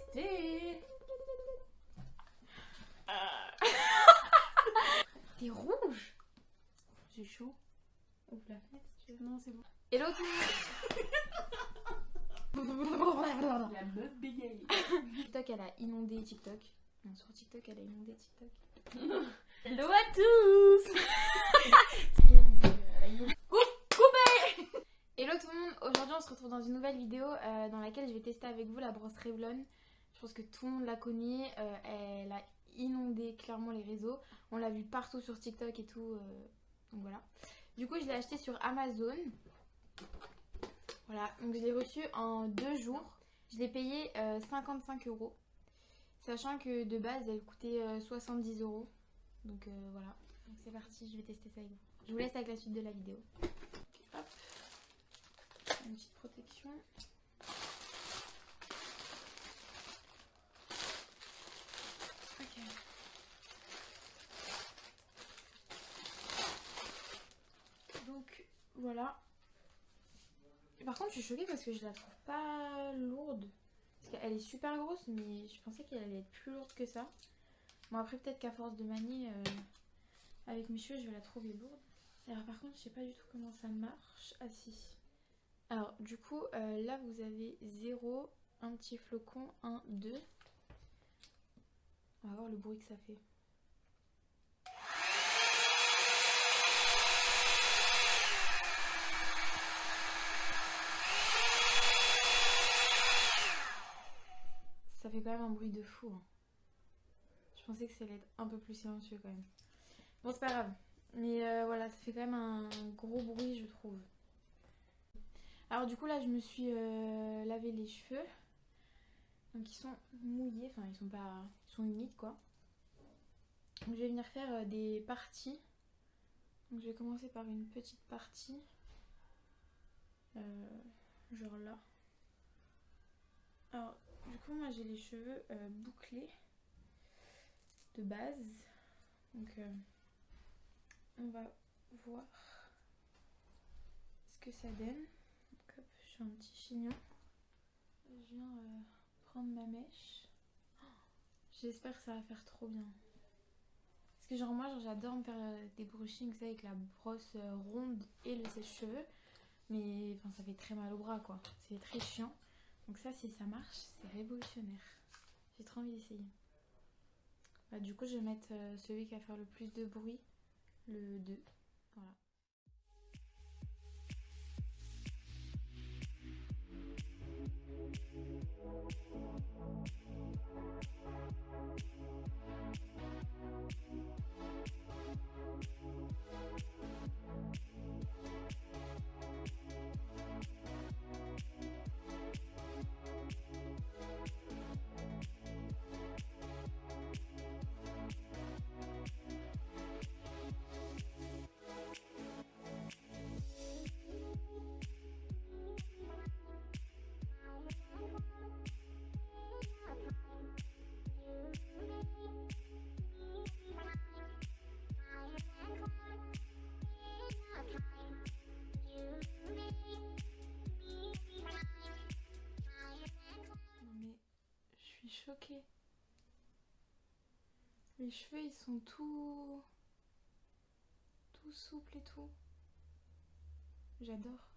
tester. T'es rouge. J'ai chaud. Ouvre la fenêtre si tu veux. Non, c'est bon. Hello tout le monde. La meuf bégaye. TikTok, elle a inondé TikTok. Non, sur TikTok, elle a inondé TikTok. Hello à tous. Hello tout le monde, aujourd'hui on se retrouve dans une nouvelle vidéo dans laquelle je vais tester avec vous la brosse Revlon. Je pense que tout le monde la connaît, elle a inondé clairement les réseaux. On l'a vu partout sur TikTok et tout, donc voilà. Du coup je l'ai acheté sur Amazon. Voilà, donc je l'ai reçu en 2 jours. Je l'ai payé 55 €. Sachant que de base elle coûtait 70 €. Donc voilà, donc c'est parti, je vais tester ça avec vous. Je vous laisse avec la suite de la vidéo. Hop. Une petite protection. Ok. Donc voilà. Par contre je suis choquée parce que je la trouve pas lourde. Parce qu'elle est super grosse mais je pensais qu'elle allait être plus lourde que ça. Bon après peut-être qu'à force de manier avec mes cheveux je vais la trouver lourde. Alors par contre je sais pas du tout comment ça marche. Ah si. Alors du coup là vous avez 0, un petit flocon, 1, 2. On va voir le bruit que ça fait. Ça fait quand même un bruit de fou. Hein. Je pensais que ça allait être un peu plus silencieux quand même. Bon c'est pas grave. Mais voilà, ça fait quand même un gros bruit je trouve. Alors du coup là je me suis lavé les cheveux. Donc ils sont mouillés, enfin ils sont pas, ils sont humides quoi. Donc je vais venir faire des parties. Donc je vais commencer par une petite partie. Genre là. Alors du coup moi j'ai les cheveux bouclés de base. Donc on va voir ce que ça donne. Donc hop, je fais un petit chignon. Je viens prendre ma mèche. J'espère que ça va faire trop bien. Parce que genre moi j'adore me faire des brushings avec la brosse ronde et le sèche-cheveux. Mais enfin ça fait très mal au bras quoi. C'est très chiant. Donc ça si ça marche c'est révolutionnaire. J'ai trop envie d'essayer. Bah, du coup je vais mettre celui qui va faire le plus de bruit. Le 2. Voilà. Choquée. Les cheveux ils sont tout souples et tout. J'adore.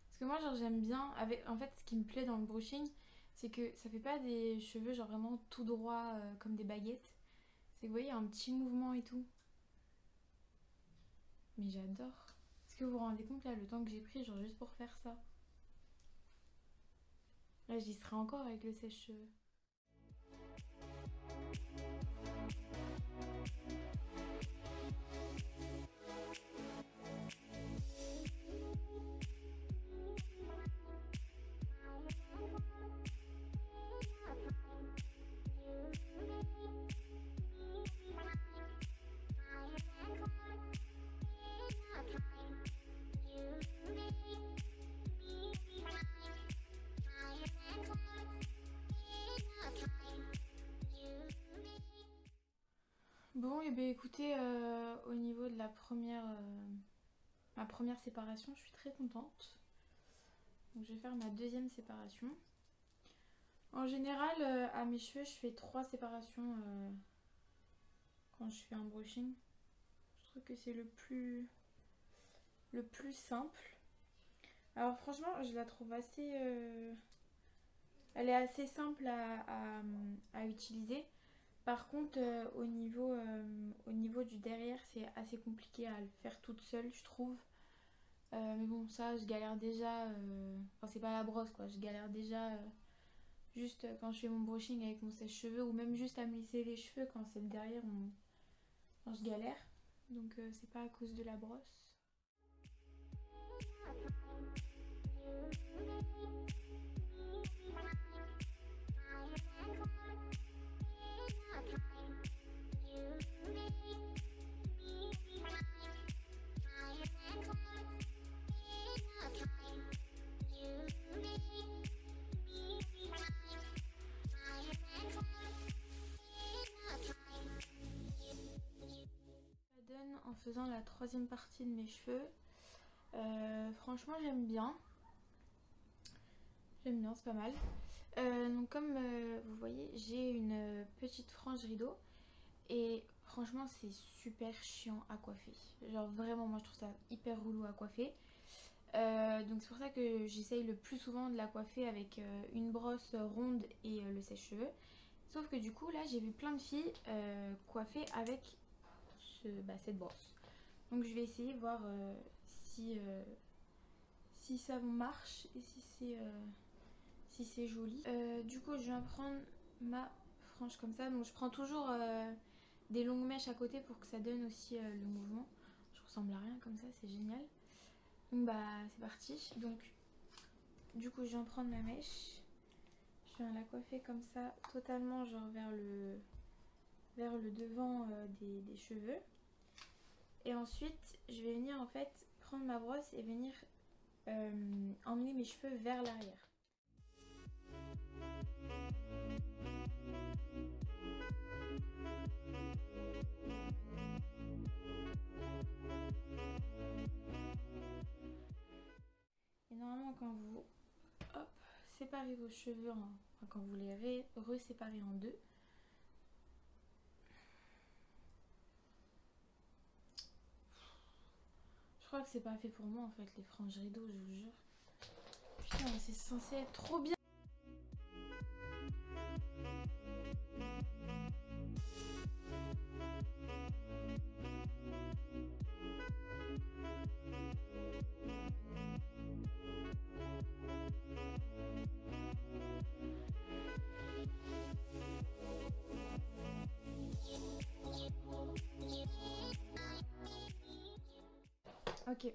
Parce que moi genre j'aime bien avec en fait ce qui me plaît dans le brushing c'est que ça fait pas des cheveux genre vraiment tout droit comme des baguettes. C'est que vous voyez un petit mouvement et tout. Mais j'adore. Est-ce que vous vous rendez compte là le temps que j'ai pris genre juste pour faire ça? Là j'y serai encore avec le sèche-cheveux. Bon et bien écoutez au niveau de la ma première séparation je suis très contente. Donc je vais faire ma deuxième séparation. En général, à mes cheveux, je fais 3 séparations quand je fais un brushing. Je trouve que c'est le plus simple. Alors franchement, je la trouve assez... elle est assez simple à utiliser. Par contre, au niveau du derrière, c'est assez compliqué à le faire toute seule, je trouve. Mais bon, ça, je galère déjà. Enfin, c'est pas la brosse, quoi. Je galère déjà juste quand je fais mon brushing avec mon sèche-cheveux ou même juste à me lisser les cheveux quand c'est le derrière, enfin, je galère. Donc, c'est pas à cause de la brosse. En faisant la 3e partie de mes cheveux, franchement j'aime bien, c'est pas mal. Donc comme vous voyez, j'ai une petite frange rideau et franchement c'est super chiant à coiffer, genre vraiment moi je trouve ça hyper relou à coiffer. Donc c'est pour ça que j'essaye le plus souvent de la coiffer avec une brosse ronde et le sèche-cheveux. Sauf que du coup là j'ai vu plein de filles coiffer avec cette brosse. Donc je vais essayer de voir si ça marche et si c'est joli. Du coup je viens prendre ma frange comme ça. Donc je prends toujours des longues mèches à côté pour que ça donne aussi le mouvement. Je ressemble à rien comme ça, c'est génial. Donc bah c'est parti. Donc du coup je viens prendre ma mèche. Je viens la coiffer comme ça totalement genre vers le devant des cheveux. Et ensuite, je vais venir en fait prendre ma brosse et venir emmener mes cheveux vers l'arrière. Et normalement, quand vous séparez vos cheveux, enfin, quand vous les reséparez en deux, je crois que c'est pas fait pour moi en fait, les franges rideaux, je vous jure. Putain, c'est censé être trop bien. Ok,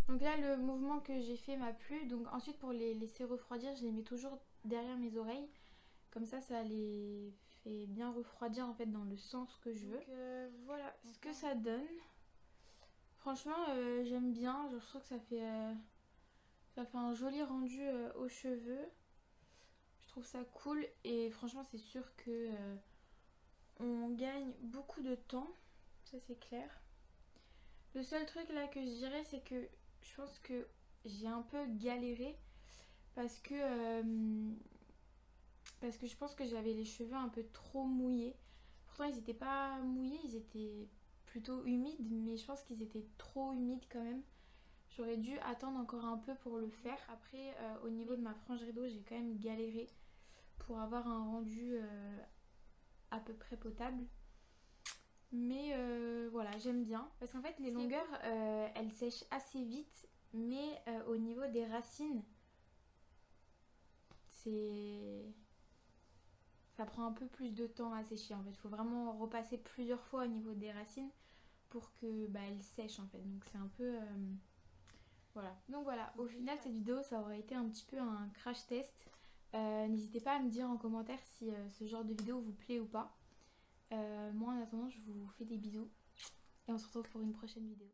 donc là le mouvement que j'ai fait m'a plu. Donc ensuite pour les laisser refroidir, je les mets toujours derrière mes oreilles. Comme ça les fait bien refroidir en fait dans le sens que je veux. Donc voilà ce que ça donne. Franchement j'aime bien, je trouve que ça fait un joli rendu aux cheveux. Je trouve ça cool et franchement c'est sûr que on gagne beaucoup de temps, ça c'est clair. Le seul truc là que je dirais c'est que je pense que j'ai un peu galéré parce que je pense que j'avais les cheveux un peu trop mouillés. Pourtant ils étaient pas mouillés, ils étaient plutôt humides, mais je pense qu'ils étaient trop humides quand même. J'aurais dû attendre encore un peu pour le faire. Après au niveau de ma frange rideau j'ai quand même galéré pour avoir un rendu à peu près potable. Mais voilà, j'aime bien. Parce qu'en fait, les longueurs, elles sèchent assez vite. Mais au niveau des racines, ça prend un peu plus de temps à sécher. En fait, il faut vraiment repasser plusieurs fois au niveau des racines pour que elles sèchent en fait. Donc c'est un peu... voilà. Donc voilà, au final, cette vidéo, ça aurait été un petit peu un crash test. N'hésitez pas à me dire en commentaire si ce genre de vidéo vous plaît ou pas. Moi en attendant je vous fais des bisous et on se retrouve pour une prochaine vidéo.